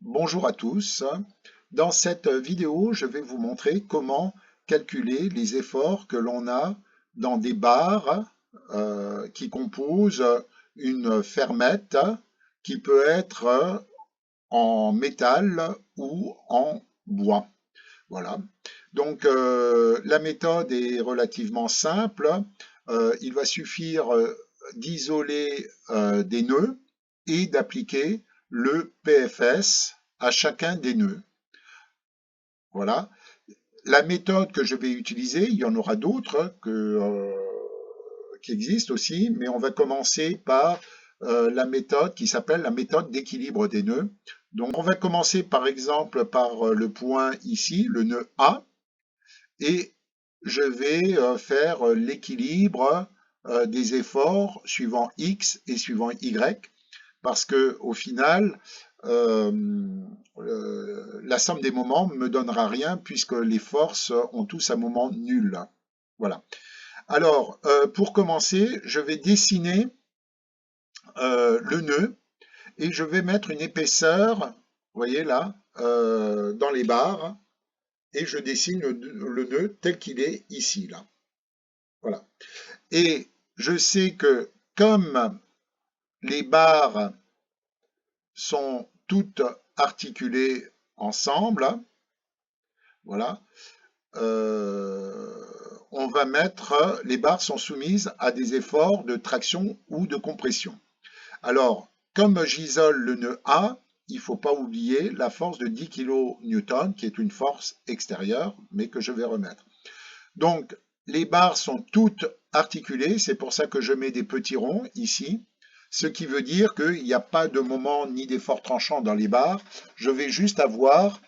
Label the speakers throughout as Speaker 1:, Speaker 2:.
Speaker 1: Bonjour à tous. Dans cette vidéo, je vais vous montrer comment calculer les efforts que l'on a dans des barres qui composent une fermette qui peut être en métal ou en bois. Voilà. Donc la méthode est relativement simple. Il va suffire d'isoler des nœuds et d'appliquer le PFS à chacun des nœuds. Voilà. La méthode que je vais utiliser, il y en aura d'autres qui existent aussi, mais on va commencer par la méthode qui s'appelle la méthode d'équilibre des nœuds. Donc on va commencer par exemple par le point ici, le nœud A, et je vais faire l'équilibre des efforts suivant X et suivant Y, parce que au final, la somme des moments ne me donnera rien puisque les forces ont tous un moment nul. Voilà. Alors, pour commencer, je vais dessiner le nœud et je vais mettre une épaisseur, vous voyez là, dans les barres, et je dessine le nœud tel qu'il est ici, là. Voilà. Et je sais que comme les barres sont toutes articulées ensemble, voilà, on va mettre, les barres sont soumises à des efforts de traction ou de compression. Alors, comme j'isole le nœud A, il ne faut pas oublier la force de 10 kN, qui est une force extérieure, mais que je vais remettre. Donc, les barres sont toutes articulées, c'est pour ça que je mets des petits ronds ici, ce qui veut dire qu'il n'y a pas de moment ni d'effort tranchant dans les barres, je vais juste avoir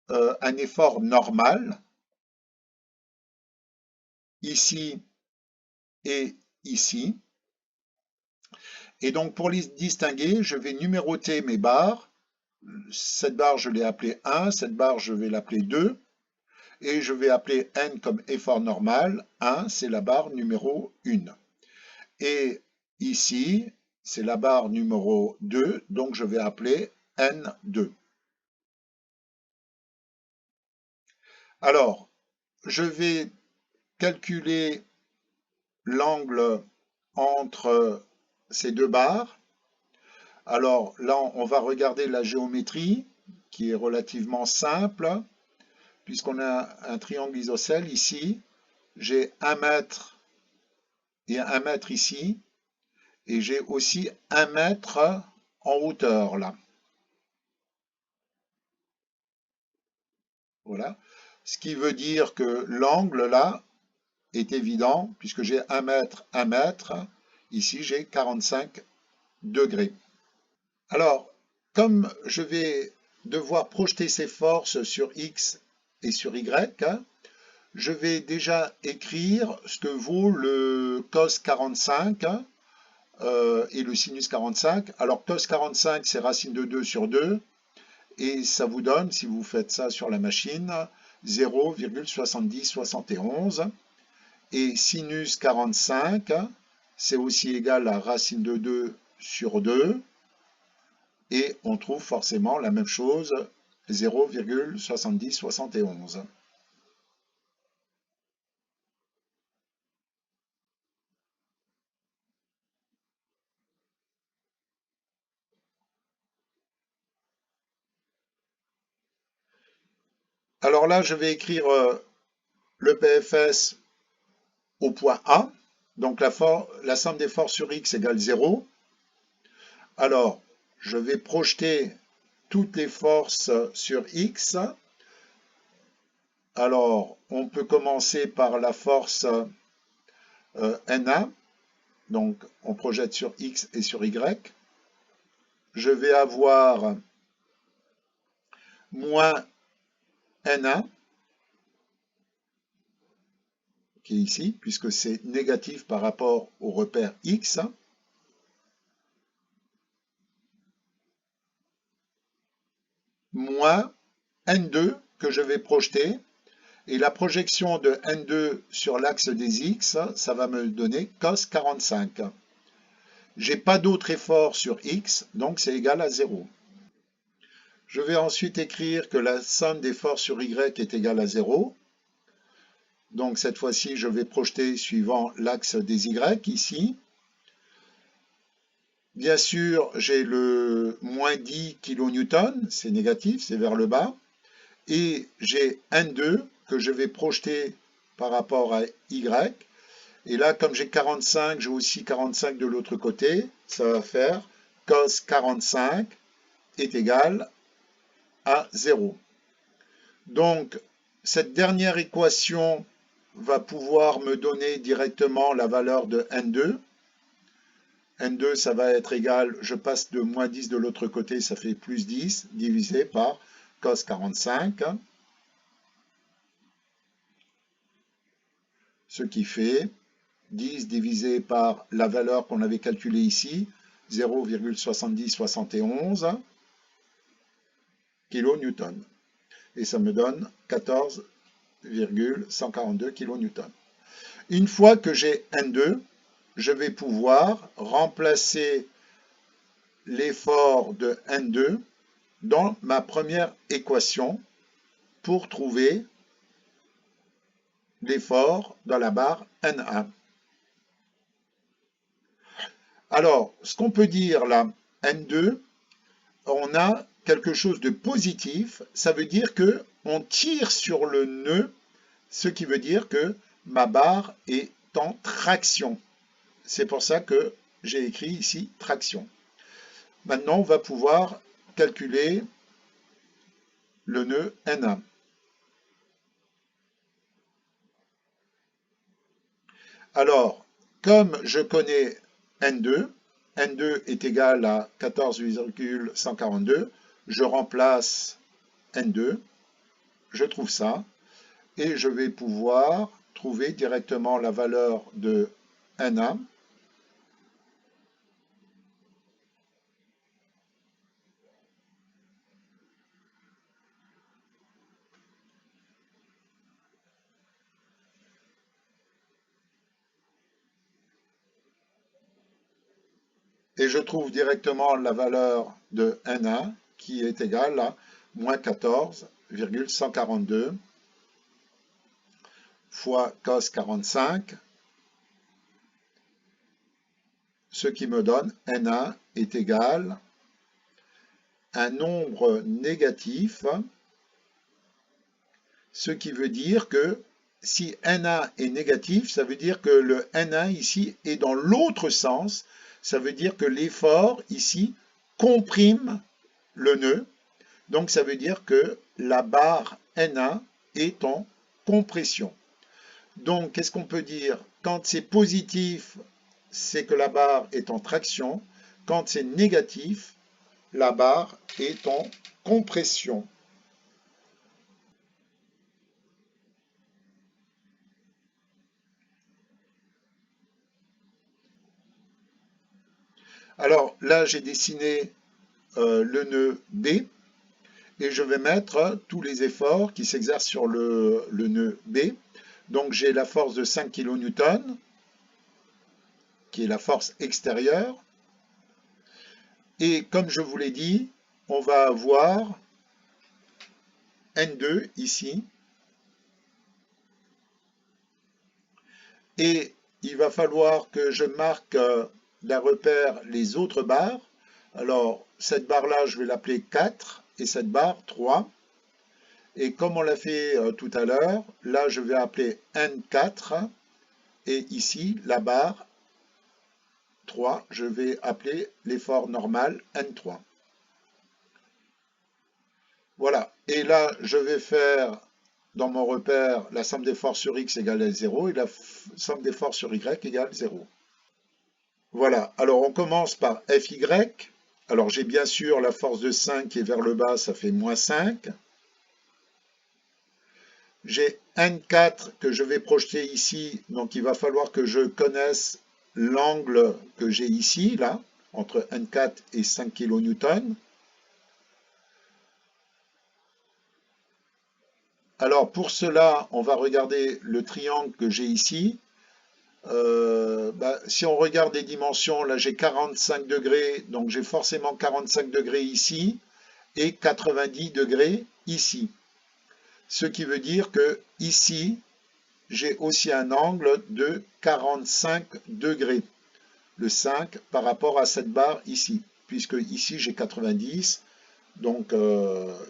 Speaker 1: un effort normal, ici et ici. Et donc pour les distinguer, je vais numéroter mes barres. Cette barre, je l'ai appelée 1, cette barre, je vais l'appeler 2, et je vais appeler N comme effort normal. 1, c'est la barre numéro 1. Et ici, c'est la barre numéro 2, donc je vais appeler N2. Alors, je vais calculer l'angle entre ces deux barres. Alors là, on va regarder la géométrie qui est relativement simple, puisqu'on a un triangle isocèle ici. J'ai 1 mètre et 1 mètre ici, et j'ai aussi 1 mètre en hauteur là. Voilà. Ce qui veut dire que l'angle là est évident, puisque j'ai 1 mètre, 1 mètre. Ici, j'ai 45 degrés. Alors, comme je vais devoir projeter ces forces sur X et sur Y, je vais déjà écrire ce que vaut le cos 45 et le sinus 45. Alors, cos 45, c'est racine de 2 sur 2, et ça vous donne, si vous faites ça sur la machine, 0,7071. Et sinus 45, c'est aussi égal à racine de 2 sur 2. Et on trouve forcément la même chose, 0,7071. Alors là, je vais écrire le PFS au point A. Donc la somme des forces sur X égale 0. Alors, je vais projeter toutes les forces sur X. Alors, on peut commencer par la force NA. Donc, on projette sur X et sur Y. Je vais avoir moins NA, qui est ici, puisque c'est négatif par rapport au repère X. Moins N2 que je vais projeter. Et la projection de N2 sur l'axe des X, ça va me donner cos 45. J'ai pas d'autre effort sur X, donc c'est égal à 0. Je vais ensuite écrire que la somme des forces sur Y est égale à 0. Donc cette fois-ci, je vais projeter suivant l'axe des Y ici. Bien sûr, j'ai le moins 10 kN, c'est négatif, c'est vers le bas. Et j'ai N2 que je vais projeter par rapport à Y. Et là, comme j'ai 45, j'ai aussi 45 de l'autre côté. Ça va faire cos 45 est égal à 0. Donc, cette dernière équation va pouvoir me donner directement la valeur de N2. N2, ça va être égal, je passe de moins 10 de l'autre côté, ça fait plus 10, divisé par cos 45, ce qui fait 10 divisé par la valeur qu'on avait calculée ici, 0,7071 kN. Et ça me donne 14,142 kN. Une fois que j'ai N2, je vais pouvoir remplacer l'effort de N2 dans ma première équation pour trouver l'effort dans la barre N1. Alors, ce qu'on peut dire là, N2, on a quelque chose de positif, ça veut dire que on tire sur le nœud, ce qui veut dire que ma barre est en traction. C'est pour ça que j'ai écrit ici traction. Maintenant, on va pouvoir calculer le nœud N1. Alors, comme je connais N2, N2 est égal à 14,142, je remplace N2, je trouve ça, et je vais pouvoir trouver directement la valeur de N1. Et je trouve directement la valeur de N1 qui est égale à moins 14,142 fois cos 45, ce qui me donne N1 est égal à un nombre négatif, ce qui veut dire que si N1 est négatif, ça veut dire que le N1 ici est dans l'autre sens, ça veut dire que l'effort ici comprime le nœud, donc ça veut dire que la barre N1 est en compression. Donc qu'est-ce qu'on peut dire? Quand c'est positif, c'est que la barre est en traction, quand c'est négatif, la barre est en compression. Alors là, j'ai dessiné le nœud B et je vais mettre tous les efforts qui s'exercent sur le nœud B. Donc j'ai la force de 5 kN, qui est la force extérieure. Et comme je vous l'ai dit, on va avoir N2 ici. Et il va falloir que je marque d'un repère les autres barres. Alors, cette barre-là, je vais l'appeler 4 et cette barre 3. Et comme on l'a fait tout à l'heure, là, je vais appeler N4 et ici, la barre 3, je vais appeler l'effort normal N3. Voilà. Et là, je vais faire dans mon repère la somme des forces sur X égale à 0 et la somme des forces sur Y égale 0. Voilà, alors on commence par Fy. Alors j'ai bien sûr la force de 5 qui est vers le bas, ça fait moins 5. J'ai N4 que je vais projeter ici, donc il va falloir que je connaisse l'angle que j'ai ici, là, entre N4 et 5 kN. Alors pour cela, on va regarder le triangle que j'ai ici. Si on regarde les dimensions, là j'ai 45 degrés, donc j'ai forcément 45 degrés ici, et 90 degrés ici. Ce qui veut dire que ici, j'ai aussi un angle de 45 degrés. Le 5 par rapport à cette barre ici, puisque ici j'ai 90, donc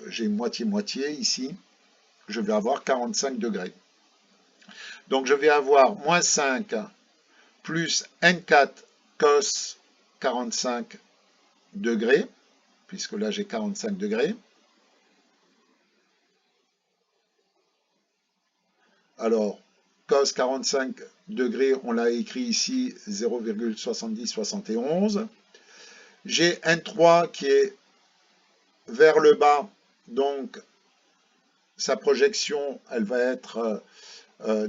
Speaker 1: j'ai moitié-moitié ici, je vais avoir 45 degrés. Donc je vais avoir moins 5 plus N4 cos 45 degrés, puisque là j'ai 45 degrés. Alors, cos 45 degrés, on l'a écrit ici 0,7071. J'ai N3 qui est vers le bas, donc sa projection, elle va être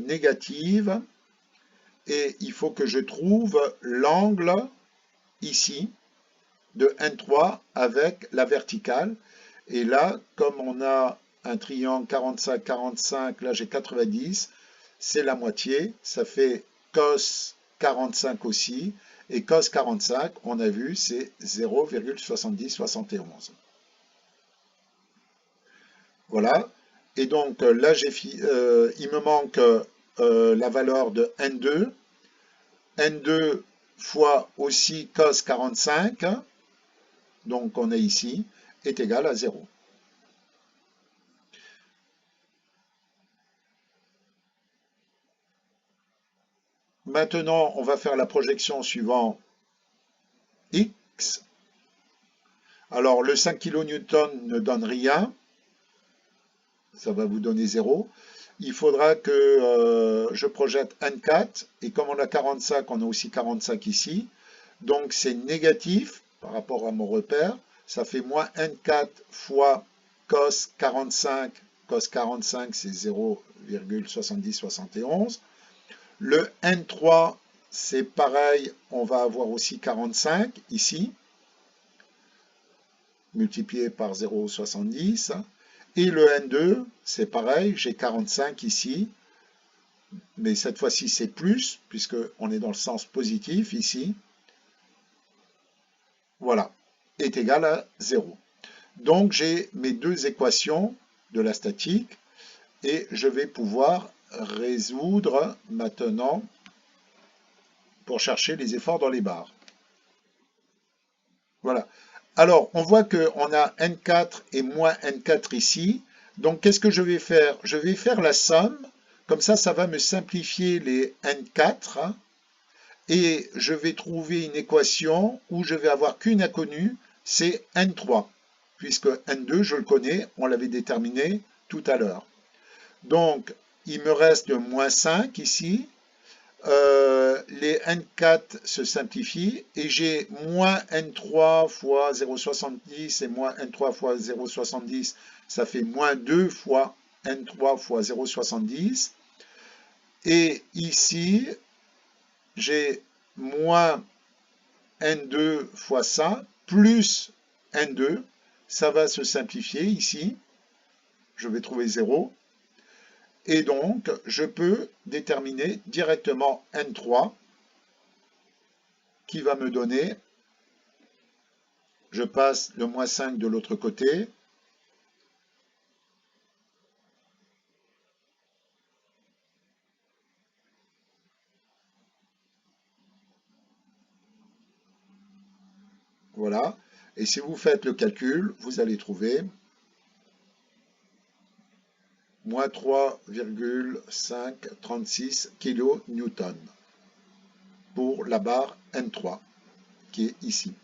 Speaker 1: négative. Et il faut que je trouve l'angle ici de N3 avec la verticale. Et là, comme on a un triangle 45-45, là j'ai 90, c'est la moitié, ça fait cos 45 aussi, et cos 45, on a vu, c'est 0,7071. Voilà, et donc là, il me manque la valeur de N2, N2 fois aussi cos 45, donc on est ici, est égal à 0. Maintenant, on va faire la projection suivant X. Alors, le 5 kN ne donne rien, ça va vous donner 0. Il faudra que je projette N4, et comme on a 45, on a aussi 45 ici. Donc, c'est négatif par rapport à mon repère. Ça fait moins N4 fois cos 45. Cos 45, c'est 0,7071. Le N3, c'est pareil, on va avoir aussi 45 ici, multiplié par 0,70. Et le N2, c'est pareil, j'ai 45 ici, mais cette fois-ci c'est plus, puisqu'on est dans le sens positif ici. Voilà, est égal à 0. Donc j'ai mes deux équations de la statique, et je vais pouvoir résoudre maintenant pour chercher les efforts dans les barres. Voilà. Alors, on voit qu'on a N4 et moins N4 ici. Donc, qu'est-ce que je vais faire? Je vais faire la somme. Comme ça va me simplifier les N4. Et je vais trouver une équation où je vais avoir qu'une inconnue, c'est N3. Puisque N2, je le connais, on l'avait déterminé tout à l'heure. Donc, il me reste moins 5 ici. Les N4 se simplifient et j'ai moins N3 fois 0,70 et moins N3 fois 0,70, ça fait moins 2 fois N3 fois 0,70. Et ici, j'ai moins N2 fois ça, plus N2, ça va se simplifier ici, je vais trouver 0. Et donc, je peux déterminer directement N3 qui va me donner, je passe le moins 5 de l'autre côté, voilà, et si vous faites le calcul, vous allez trouver moins 3,536 kN pour la barre N3 qui est ici.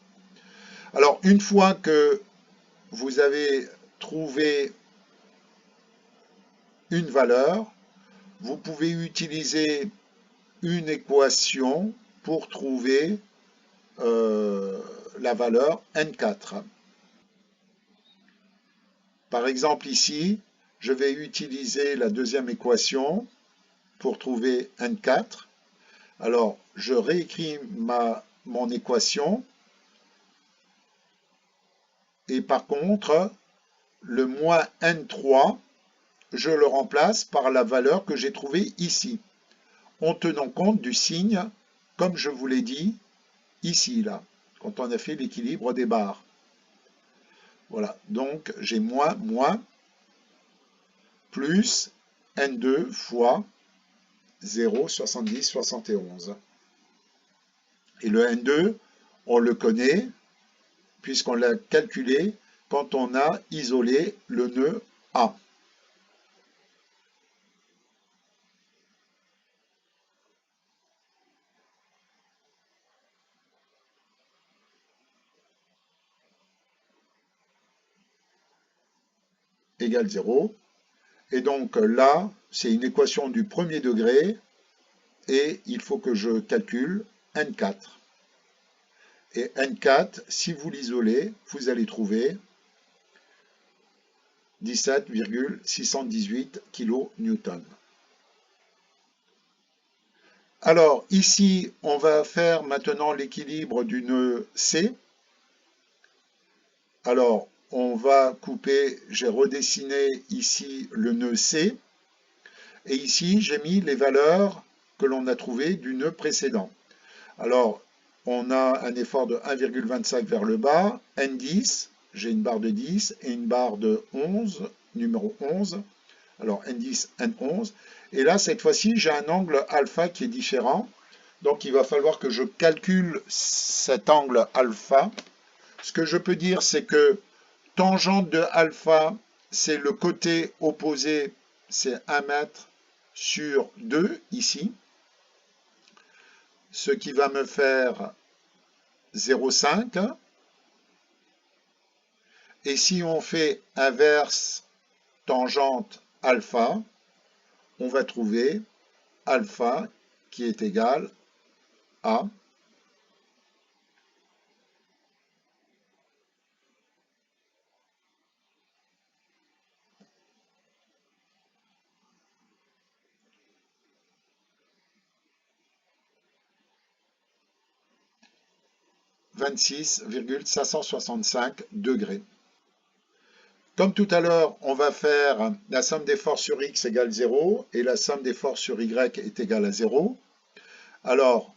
Speaker 1: Alors, une fois que vous avez trouvé une valeur, vous pouvez utiliser une équation pour trouver la valeur N4. Par exemple ici, je vais utiliser la deuxième équation pour trouver N4. Alors, je réécris mon équation. Et par contre, le moins N3, je le remplace par la valeur que j'ai trouvée ici, en tenant compte du signe, comme je vous l'ai dit, ici, là, quand on a fait l'équilibre des barres. Voilà, donc j'ai moins, plus N2 fois 0,70, 71. Et le N2, on le connaît puisqu'on l'a calculé quand on a isolé le nœud A. Égale 0. Et donc là, c'est une équation du premier degré et il faut que je calcule N4. Et N4, si vous l'isolez, vous allez trouver 17,618 kN. Alors ici, on va faire maintenant l'équilibre du nœud C. Alors, on va couper, j'ai redessiné ici le nœud C. Et ici, j'ai mis les valeurs que l'on a trouvées du nœud précédent. Alors, on a un effort de 1,25 vers le bas, N10, j'ai une barre de 10 et une barre de 11, numéro 11. Alors N10, N11. Et là, cette fois-ci, j'ai un angle alpha qui est différent. Donc, il va falloir que je calcule cet angle alpha. Ce que je peux dire, c'est que tangente de alpha, c'est le côté opposé, c'est 1 mètre sur 2 ici. Ce qui va me faire 0,5. Et si on fait inverse tangente alpha, on va trouver alpha qui est égal à 26,565 degrés. Comme tout à l'heure, on va faire la somme des forces sur X égale 0 et la somme des forces sur Y est égale à 0. Alors,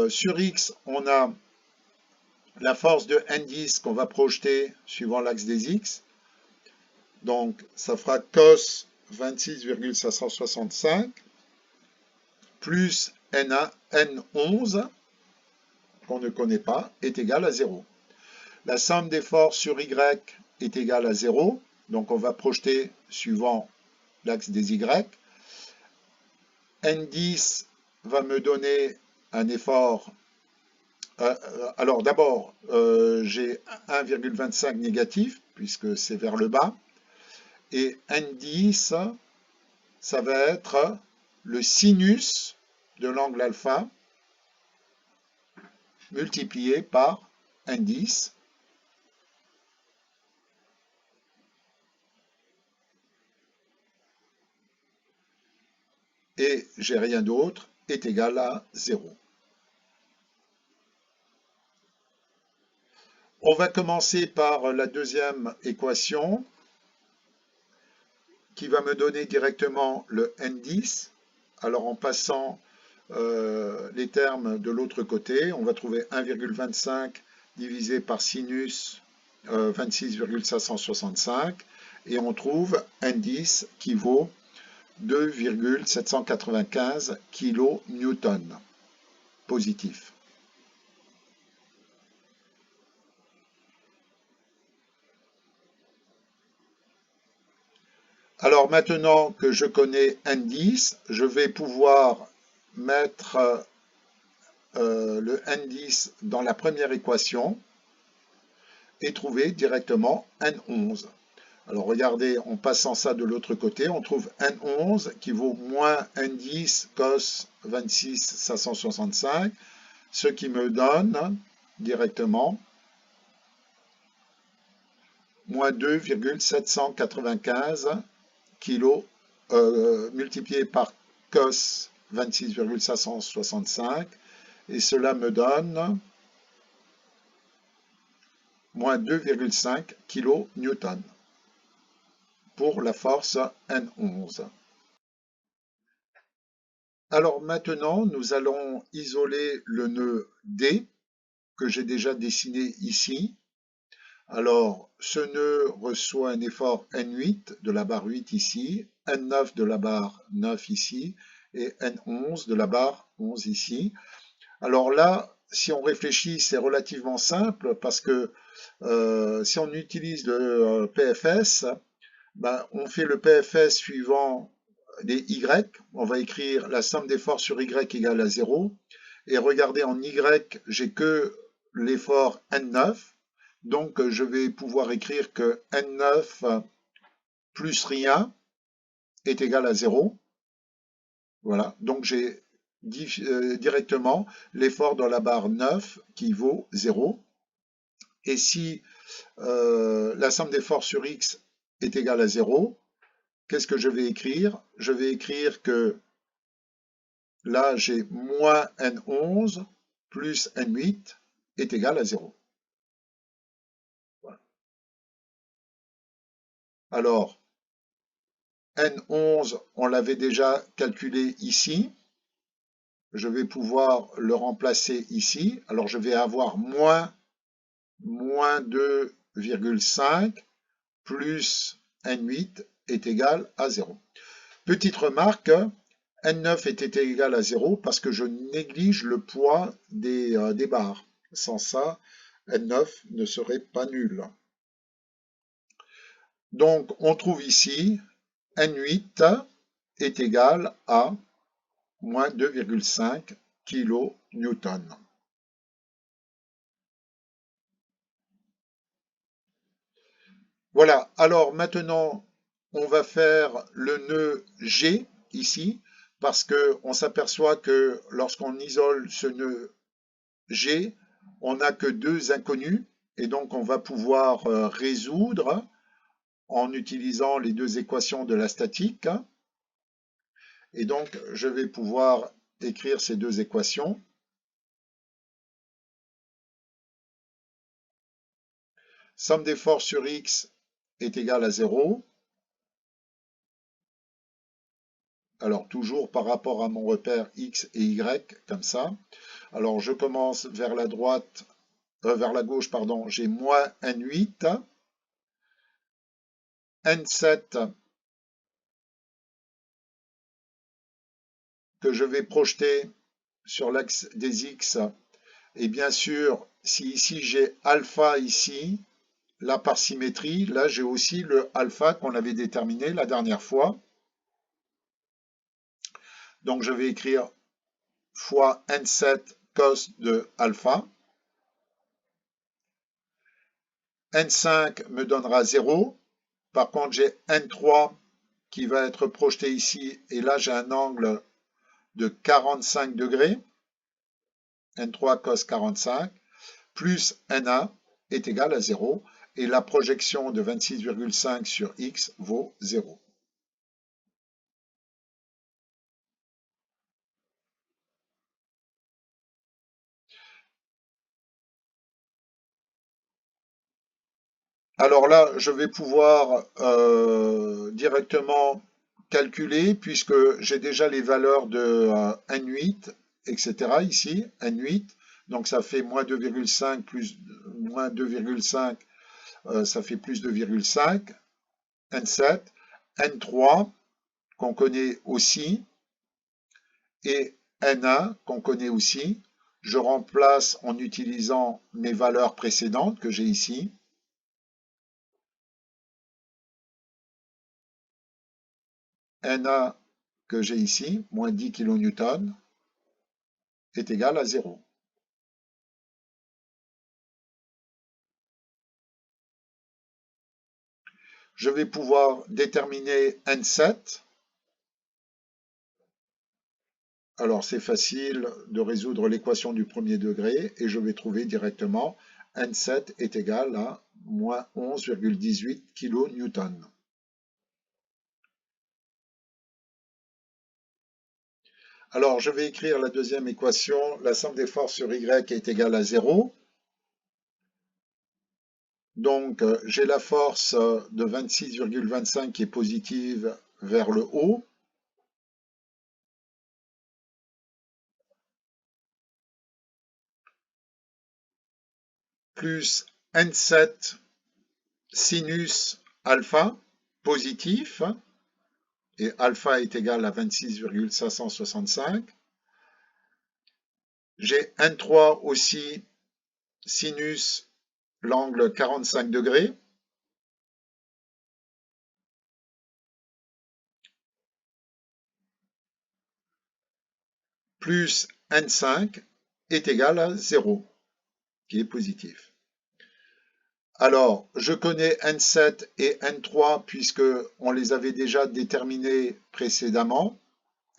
Speaker 1: sur X, on a la force de N10 qu'on va projeter suivant l'axe des X. Donc, ça fera cos 26,565 plus N1, N11 qu'on ne connaît pas est égal à 0. La somme des forces sur Y est égale à 0, donc on va projeter suivant l'axe des Y. N10 va me donner un effort. Alors d'abord, j'ai 1,25 négatif, puisque c'est vers le bas. Et N10, ça va être le sinus de l'angle alpha multiplié par N10. Et j'ai rien d'autre est égal à 0. On va commencer par la deuxième équation qui va me donner directement le N10. Alors en passant les termes de l'autre côté, on va trouver 1,25 divisé par sinus 26,565 et on trouve N10 qui vaut 2,795 kN positif. Alors maintenant que je connais N10, je vais pouvoir mettre le N10 dans la première équation et trouver directement N11. Alors regardez, en passant ça de l'autre côté, on trouve N11 qui vaut moins N10 cos 26,565, ce qui me donne directement moins 2,795 kg multiplié par cos 26,565 et cela me donne moins 2,5 kN pour la force N11. Alors maintenant, nous allons isoler le nœud D que j'ai déjà dessiné ici. Alors, ce nœud reçoit un effort N8 de la barre 8 ici, N9 de la barre 9 ici, et N11 de la barre 11 ici. Alors là, si on réfléchit, c'est relativement simple parce que si on utilise le PFS, ben, on fait le PFS suivant des Y. On va écrire la somme des forces sur Y égale à 0. Et regardez, en Y, j'ai que l'effort N9. Donc, je vais pouvoir écrire que N9 plus rien est égal à 0. Voilà. Donc, j'ai directement l'effort dans la barre 9 qui vaut 0. Et si la somme des forces sur X est égale à 0, qu'est-ce que je vais écrire? Je vais écrire que là, j'ai moins N11 plus N8 est égal à 0. Voilà. Alors, N11, on l'avait déjà calculé ici. Je vais pouvoir le remplacer ici. Alors, je vais avoir moins 2,5 plus N8 est égal à 0. Petite remarque, N9 était égal à 0 parce que je néglige le poids des barres. Sans ça, N9 ne serait pas nul. Donc, on trouve ici N8 est égal à moins 2,5 kN. Voilà, alors maintenant, on va faire le nœud G ici, parce qu'on s'aperçoit que lorsqu'on isole ce nœud G, on n'a que deux inconnus, et donc on va pouvoir résoudre en utilisant les deux équations de la statique. Et donc, je vais pouvoir écrire ces deux équations. Somme des forces sur X est égale à 0. Alors, toujours par rapport à mon repère X et Y, comme ça. Alors, je commence vers la droite, vers la gauche, pardon, j'ai moins N8, N7 que je vais projeter sur l'axe des X. Et bien sûr, si ici j'ai alpha ici, là par symétrie, là j'ai aussi le alpha qu'on avait déterminé la dernière fois. Donc je vais écrire fois N7 cos de alpha. N5 me donnera 0. Par contre, j'ai N3 qui va être projeté ici. Et là, j'ai un angle de 45 degrés. N3 cos 45 plus N1 est égal à 0. Et la projection de 26,5 sur X vaut 0. Alors là, je vais pouvoir directement calculer puisque j'ai déjà les valeurs de N8, etc. ici, N8. Donc ça fait moins 2,5 plus moins 2,5, ça fait plus 2,5. N7, N3 qu'on connaît aussi et N1 qu'on connaît aussi. Je remplace en utilisant mes valeurs précédentes que j'ai ici. N1 que j'ai ici, moins 10 kN, est égal à 0. Je vais pouvoir déterminer N7. Alors c'est facile de résoudre l'équation du premier degré et je vais trouver directement N7 est égal à moins 11,18 kN. Alors je vais écrire la deuxième équation, la somme des forces sur Y est égale à 0. Donc j'ai la force de 26,25 qui est positive vers le haut. Plus N7 sinus alpha positif, et alpha est égal à 26,565. J'ai N3 aussi, sinus l'angle 45 degrés, plus N5 est égal à 0, qui est positif. Alors, je connais N7 et N3 puisque on les avait déjà déterminés précédemment.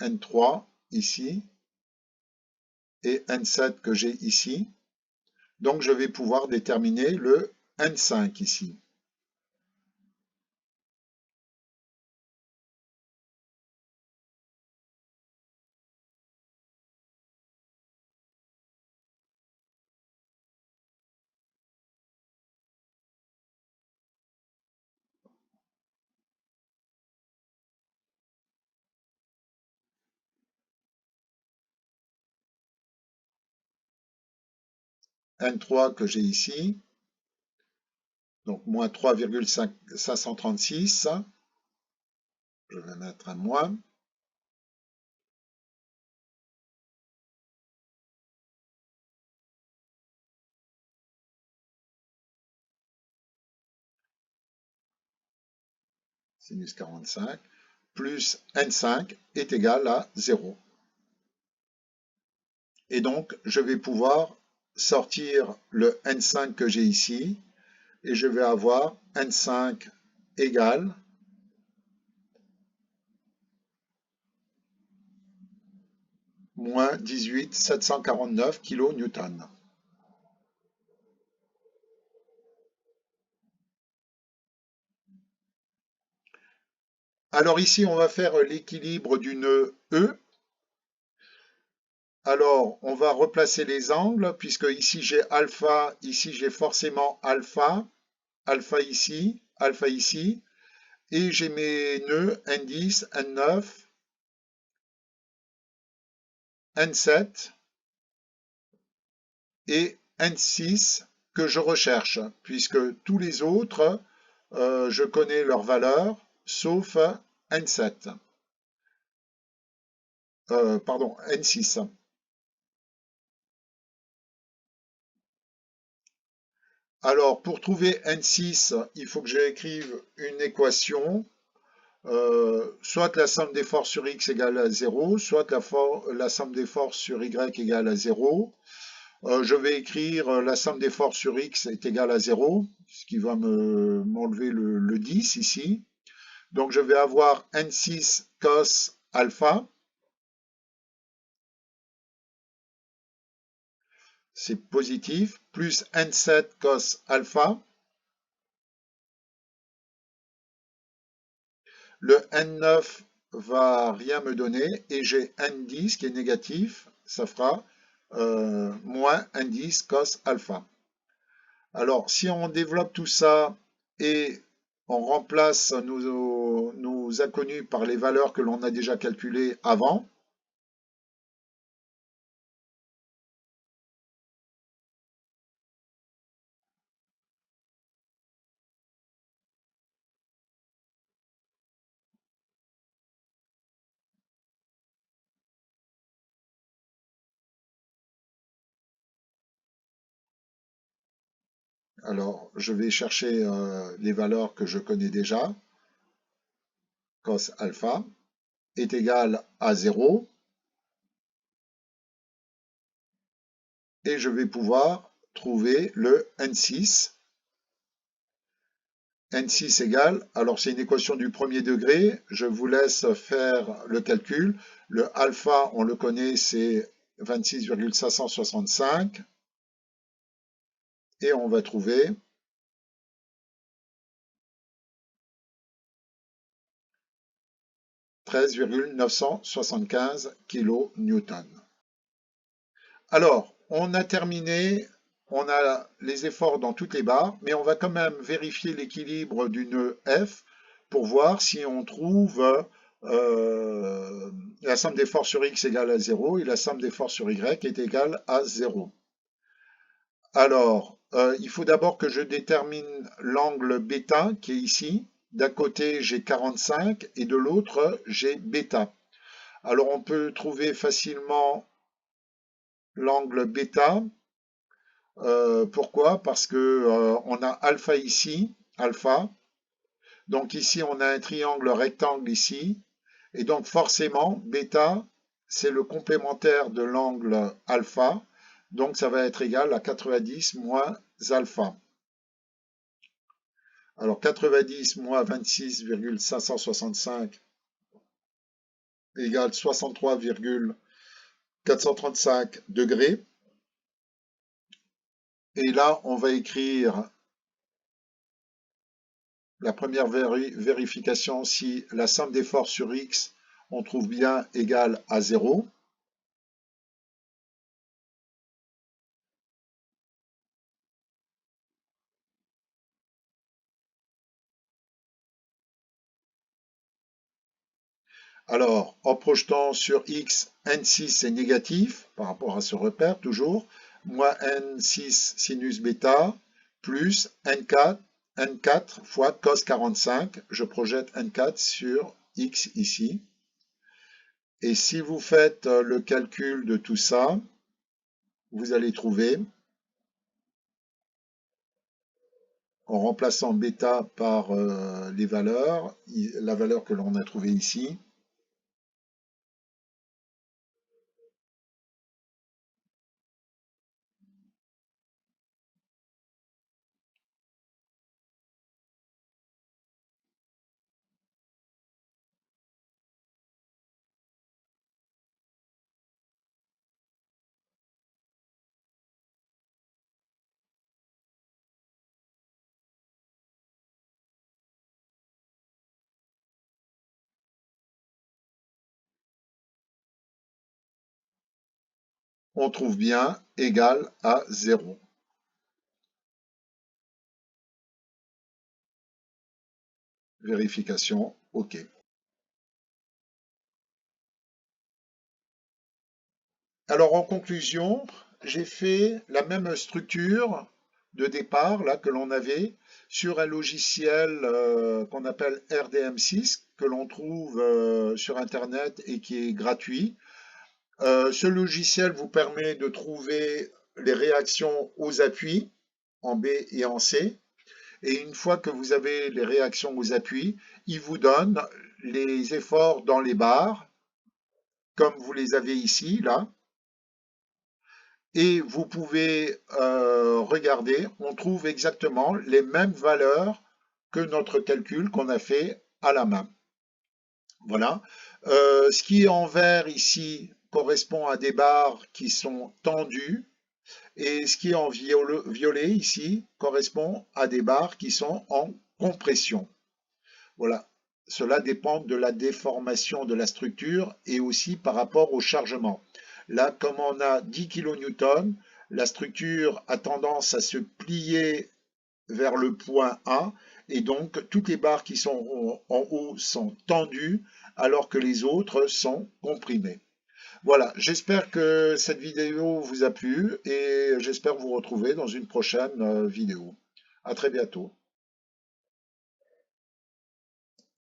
Speaker 1: N3 ici et N7 que j'ai ici. Donc, je vais pouvoir déterminer le N5 ici. N3 que j'ai ici, donc moins 3,536, je vais mettre un moins. Sinus 45, plus N5 est égal à 0. Et donc, je vais pouvoir sortir le N5 que j'ai ici, et je vais avoir N5 égale moins 18,749 kN. Alors ici, on va faire l'équilibre du nœud E. Alors, on va replacer les angles, puisque ici j'ai alpha, ici j'ai forcément alpha, alpha ici, et j'ai mes nœuds N10, N9, N7 et N6 que je recherche, puisque tous les autres, je connais leur valeur, sauf N7. Pardon, N6. Alors, pour trouver N6, il faut que j'écrive une équation, soit la somme des forces sur X égale à 0, soit la somme des forces sur Y égale à 0. Je vais écrire la somme des forces sur X est égale à 0, ce qui va m'enlever le 10 ici. Donc je vais avoir N6 cos alpha, c'est positif, plus N7 cos alpha. Le N9 va rien me donner et j'ai N10 qui est négatif, ça fera moins N10 cos alpha. Alors si on développe tout ça et on remplace nos inconnus par les valeurs que l'on a déjà calculées avant, alors je vais chercher les valeurs que je connais déjà. Cos alpha est égal à 0 et je vais pouvoir trouver le N6. N6 égale, alors c'est une équation du premier degré, je vous laisse faire le calcul. Le alpha, on le connaît, c'est 26,565 et on va trouver 13,975 kN. Alors, on a terminé, on a les efforts dans toutes les barres, mais on va quand même vérifier l'équilibre du nœud F pour voir si on trouve la somme des forces sur X égale à 0 et la somme des forces sur Y est égale à 0. Alors, il faut d'abord que je détermine l'angle bêta qui est ici. D'un côté, j'ai 45 et de l'autre, j'ai bêta. Alors, on peut trouver facilement l'angle bêta. Pourquoi? Parce que on a alpha ici, alpha. Donc ici, on a un triangle rectangle ici. Et donc forcément, bêta, c'est le complémentaire de l'angle alpha. Donc ça va être égal à 90 moins alpha. Alors 90 moins 26,565 égale 63,435 degrés. Et là, on va écrire la première vérification si la somme des forces sur x, on trouve bien égale à 0. Alors, en projetant sur x, n6 est négatif par rapport à ce repère, toujours, moins n6 sinus bêta, plus n4 fois cos 45. Je projette n4 sur x ici. Et si vous faites le calcul de tout ça, vous allez trouver, en remplaçant bêta par les valeurs, la valeur que l'on a trouvée ici, on trouve bien égal à 0. Vérification, OK. Alors en conclusion, j'ai fait la même structure de départ là que l'on avait sur un logiciel qu'on appelle RDM6 que l'on trouve sur internet et qui est gratuit. Ce logiciel vous permet de trouver les réactions aux appuis en B et en C. Et une fois que vous avez les réactions aux appuis, il vous donne les efforts dans les barres, comme vous les avez ici, là. Et vous pouvez regarder, on trouve exactement les mêmes valeurs que notre calcul qu'on a fait à la main. Voilà. Ce qui est en vert ici correspond à des barres qui sont tendues et ce qui est en violet ici correspond à des barres qui sont en compression. Voilà. Cela dépend de la déformation de la structure et aussi par rapport au chargement. Là, comme on a 10 kN, la structure a tendance à se plier vers le point A et donc toutes les barres qui sont en haut sont tendues alors que les autres sont comprimées. Voilà, j'espère que cette vidéo vous a plu et j'espère vous retrouver dans une prochaine vidéo. À très bientôt.